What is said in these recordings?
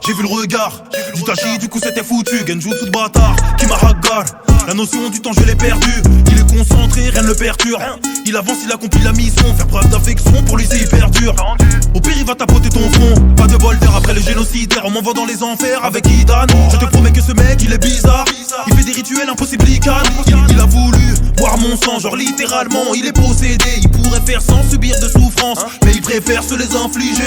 j'ai vu le regard du Tachi, du coup c'était foutu. Genjutsu de bâtard qui m'a hagar. La notion du temps je l'ai perdu. Il est concentré, rien ne le perturbe. Il avance, il accomplit la mission. Faire preuve d'affection pour lui c'est hyper dur. Au pire il va tapoter ton front. Pas de bol d'air après le génocidaire. On m'envoie dans les enfers avec Idan. Je te promets que ce mec il est bizarre. Il fait des rituels impossibles, il a voulu boire mon sang, genre littéralement il est possédé. Il pourrait faire sans subir de souffrance, mais il préfère se les infliger.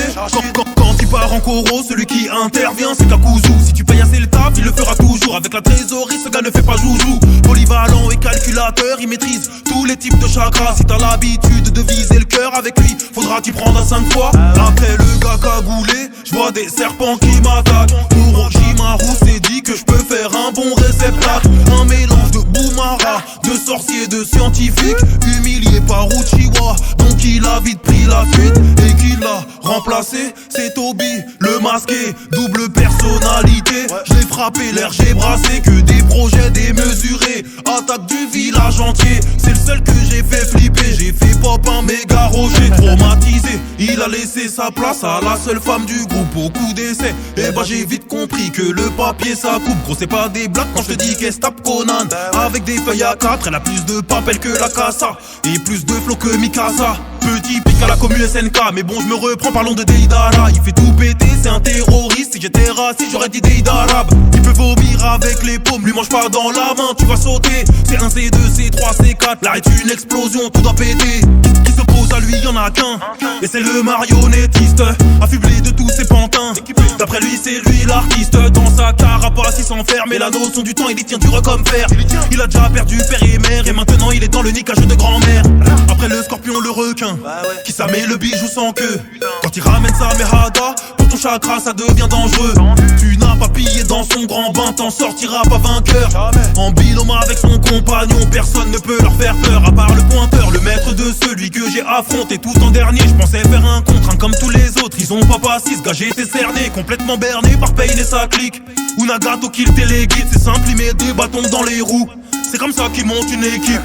Quand il part en coro, celui qui intervient c'est Kakuzu. Si tu payes assez le taf, il le fera toujours. Avec la trésorerie, ce gars ne fait pas joujou. Polyvalent et calculateur, il maîtrise tous les types de chakras. Si t'as l'habitude de viser le cœur avec lui, faudra t'y prendre à 5 fois. Après le gars cagoulé, je vois des serpents qui m'attaquent. Orochimaru s'est dit que je peux faire un bon réceptacle. Un mélange de Boumara, de sorcier, de scientifique, humilié par Uchiwa. Donc il a vite pris la fuite et qu'il l'a remplacé. C'est Toby, le masqué, double personnalité. Je l'ai frappé, l'air j'ai brassé, que des projets démesurés. Attaque du village entier, c'est le seul que j'ai fait flipper. J'ai fait pop un méga rocher, traumatisé. Il a laissé sa place à la seule femme du groupe, beaucoup d'essais. Et bah j'ai vite compris que le papier ça coupe. Gros c'est pas des blagues quand je te dis qu'elle se tape Conan. Avec des feuilles à 4, elle a plus de papel que la Casa et plus de flow que Mikasa. Petit pic à la commu SNK, mais bon je me reprends, parlons de Deidara. Il fait tout péter, c'est un terroriste. Si j'étais raciste j'aurais dit Deidarabe. Il peut vomir avec les paumes, lui mange pas dans la main, tu vas sauter. C'est un C2, C3, C4, là est une explosion, tout doit péter. Qui s'oppose à lui, y'en a qu'un, et c'est le marionnettiste, affublé de tous ses pantins. D'après lui c'est lui l'artiste, dans sa carapace il s'enferme. Et la notion du temps il y tient dur comme fer. Il a déjà perdu père et mère, et maintenant il est dans le niquage de grand-mère. Après le scorpion, le requin, qui s'amène le bijou sans queue. Quand il ramène sa mehada, pour ton chakra ça devient dangereux. Tu n'as pas pillé dans son grand bain, t'en sortiras pas vainqueur. En binôme avec son compagnon, personne ne peut leur faire peur. À part le pointeur, le maître de celui que j'ai affronté tout en dernier. Je pensais faire un contre un comme tous les autres. Ils ont pas passé, ce gars j'ai été cerné, complètement berné par Pain et sa clique. Ou Nagato qui le téléguide, c'est simple, il met des bâtons dans les roues. C'est comme ça qu'ils montent une équipe.